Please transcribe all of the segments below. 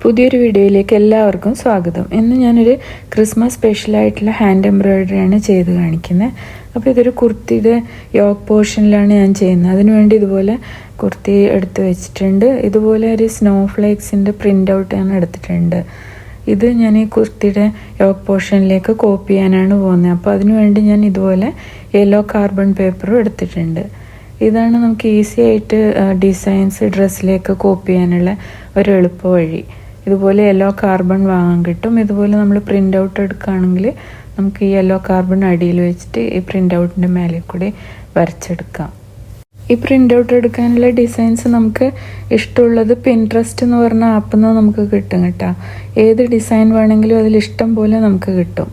പുതിയൊരു വീഡിയോയിലേക്ക് എല്ലാവർക്കും സ്വാഗതം. ഇന്ന് ഞാനൊരു ക്രിസ്മസ് സ്പെഷ്യലായിട്ടുള്ള ഹാൻഡ് എംബ്രോയിഡറിയാണ് ചെയ്ത് കാണിക്കുന്നത്. അപ്പോൾ ഇതൊരു കുർത്തിയുടെ യോക്ക് പോർഷനിലാണ് ഞാൻ ചെയ്യുന്നത്. അതിനുവേണ്ടി ഇതുപോലെ കുർത്തി എടുത്ത് വെച്ചിട്ടുണ്ട്. ഇതുപോലെ ഒരു സ്നോ ഫ്ലേക്സിൻ്റെ പ്രിൻ്റ് ഔട്ട് ഞാൻ എടുത്തിട്ടുണ്ട്. ഇത് ഞാൻ ഈ കുർത്തിയുടെ യോക്ക് പോർഷനിലേക്ക് കോപ്പി ചെയ്യാനാണ് പോകുന്നത്. അപ്പോൾ അതിനുവേണ്ടി ഞാൻ ഇതുപോലെ യെല്ലോ കാർബൺ പേപ്പറും എടുത്തിട്ടുണ്ട്. ഇതാണ് നമുക്ക് ഈസി ആയിട്ട് ഡിസൈൻസ് ഡ്രസ്സിലേക്ക് കോപ്പി ചെയ്യാനുള്ള ഒരു എളുപ്പ വഴി. ഇതുപോലെ യെല്ലോ കാർബൺ വാങ്ങാൻ കിട്ടും. ഇതുപോലെ നമ്മൾ പ്രിൻ്റ് ഔട്ട് എടുക്കുകയാണെങ്കിൽ നമുക്ക് ഈ യെല്ലോ കാർബൺ അടിയിൽ വെച്ചിട്ട് ഈ പ്രിൻ്റ് ഔട്ടിൻ്റെ മേലെ കൂടി വരച്ചെടുക്കാം. ഈ പ്രിൻ്റ് ഔട്ട് എടുക്കാനുള്ള ഡിസൈൻസ് നമുക്ക് ഇഷ്ടമുള്ളത് പിൻട്രസ്റ്റ് എന്ന് പറഞ്ഞ ആപ്പിൽ നിന്ന് നമുക്ക് കിട്ടും കേട്ടോ. ഏത് ഡിസൈൻ വേണമെങ്കിലും അതിൽ ഇഷ്ടം പോലെ നമുക്ക് കിട്ടും.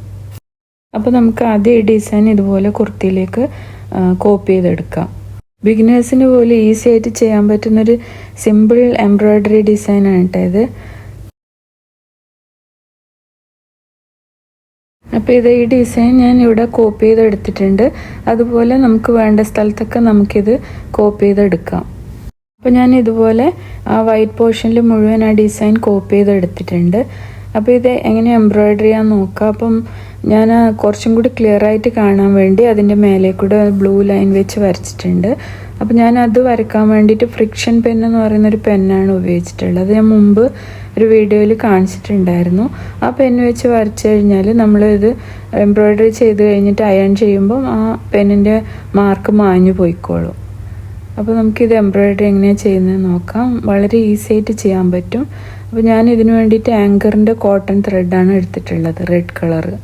അപ്പോൾ നമുക്ക് ആദ്യം ഈ ഡിസൈൻ ഇതുപോലെ കുർത്തിയിലേക്ക് കോപ്പി ചെയ്തെടുക്കാം. ബിഗിനേഴ്സിന് പോലും ഈസി ആയിട്ട് ചെയ്യാൻ പറ്റുന്നൊരു സിമ്പിൾ എംബ്രോയിഡറി ഡിസൈനാണ് കേട്ടോ ഇത്. അപ്പോൾ ഈ ഡിസൈൻ ഞാൻ ഇവിടെ കോപ്പി ചെയ്തെടുത്തിട്ടുണ്ട്. അതുപോലെ നമുക്ക് വേണ്ട സ്ഥലത്തൊക്കെ നമുക്കിത് കോപ്പി ചെയ്തെടുക്കാം. അപ്പോൾ ഞാൻ ഇതുപോലെ ആ വൈറ്റ് പോർഷനിൽ മുഴുവൻ ആ ഡിസൈൻ കോപ്പി ചെയ്തെടുത്തിട്ടുണ്ട്. അപ്പോൾ ഇത് എങ്ങനെ എംബ്രോയിഡറി ചെയ്യാൻ നോക്കാം. അപ്പം ഞാൻ കുറച്ചും കൂടി ക്ലിയർ ആയിട്ട് കാണാൻ വേണ്ടി അതിൻ്റെ മേലെ കൂടെ ബ്ലൂ ലൈൻ വെച്ച് വരച്ചിട്ടുണ്ട്. അപ്പോൾ ഞാൻ അത് വരയ്ക്കാൻ വേണ്ടിയിട്ട് ഫ്രിക്ഷൻ പെൻ എന്ന് പറയുന്നൊരു പെന്നാണ് ഉപയോഗിച്ചിട്ടുള്ളത്. അത് ഞാൻ മുമ്പ് ഒരു വീഡിയോയിൽ കാണിച്ചിട്ടുണ്ടായിരുന്നു. ആ പെന്ന് വെച്ച് വരച്ചു കഴിഞ്ഞാൽ നമ്മളിത് എംബ്രോയിഡറി ചെയ്ത് കഴിഞ്ഞിട്ട് അയൺ ചെയ്യുമ്പം ആ പെന്നിൻ്റെ മാർക്ക് മാഞ്ഞു പോയിക്കോളും. അപ്പോൾ നമുക്കിത് എംബ്രോയിഡറി എങ്ങനെയാണ് ചെയ്യുന്നത് നോക്കാം. വളരെ ഈസി ആയിട്ട് ചെയ്യാൻ പറ്റും. അപ്പോൾ ഞാൻ ഇതിനു വേണ്ടിയിട്ട് ആങ്കറിൻ്റെ കോട്ടൺ ത്രെഡാണ് എടുത്തിട്ടുള്ളത്, റെഡ് കളറ്.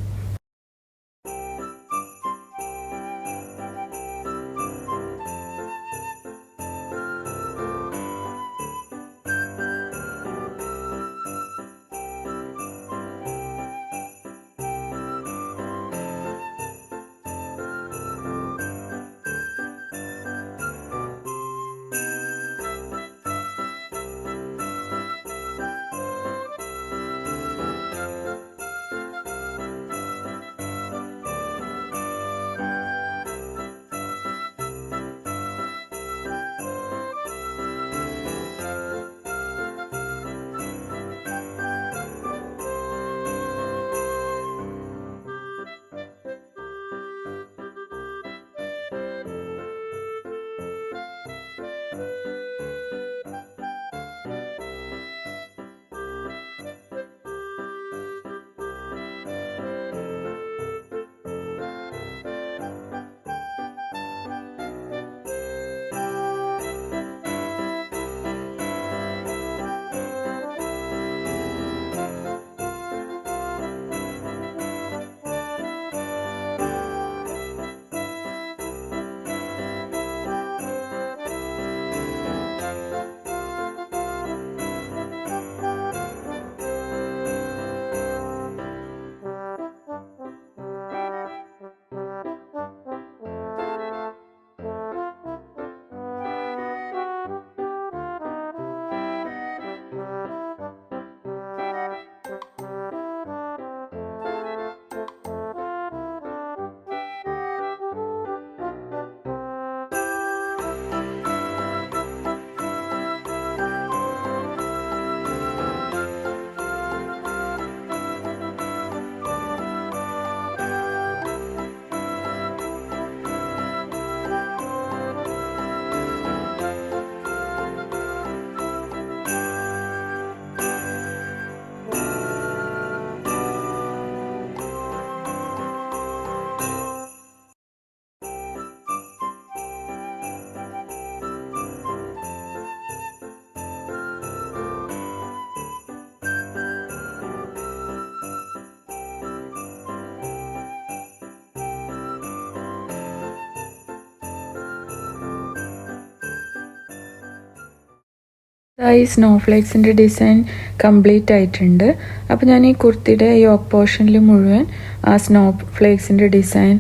ഈ സ്നോ ഫ്ലേക്സിൻ്റെ ഡിസൈൻ കംപ്ലീറ്റ് ആയിട്ടുണ്ട്. അപ്പോൾ ഞാൻ ഈ കുർത്തിയുടെ യോക്ക് പോർഷനിൽ മുഴുവൻ ആ സ്നോ ഫ്ലേക്സിൻ്റെ ഡിസൈൻ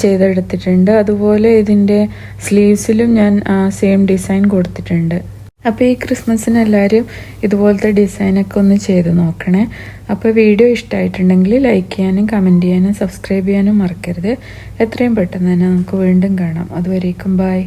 ചെയ്തെടുത്തിട്ടുണ്ട്. അതുപോലെ ഇതിൻ്റെ സ്ലീവ്സിലും ഞാൻ സെയിം ഡിസൈൻ കൊടുത്തിട്ടുണ്ട്. അപ്പോൾ ഈ ക്രിസ്മസിന് എല്ലാവരും ഇതുപോലത്തെ ഡിസൈനൊക്കെ ഒന്ന് ചെയ്ത് നോക്കണേ. അപ്പോൾ വീഡിയോ ഇഷ്ടമായിട്ടുണ്ടെങ്കിൽ ലൈക്ക് ചെയ്യാനും കമൻറ്റ് ചെയ്യാനും സബ്സ്ക്രൈബ് ചെയ്യാനും മറക്കരുത്. എത്രയും പെട്ടെന്ന് തന്നെ നമുക്ക് വീണ്ടും കാണാം. അതുവരേക്കും ബൈ.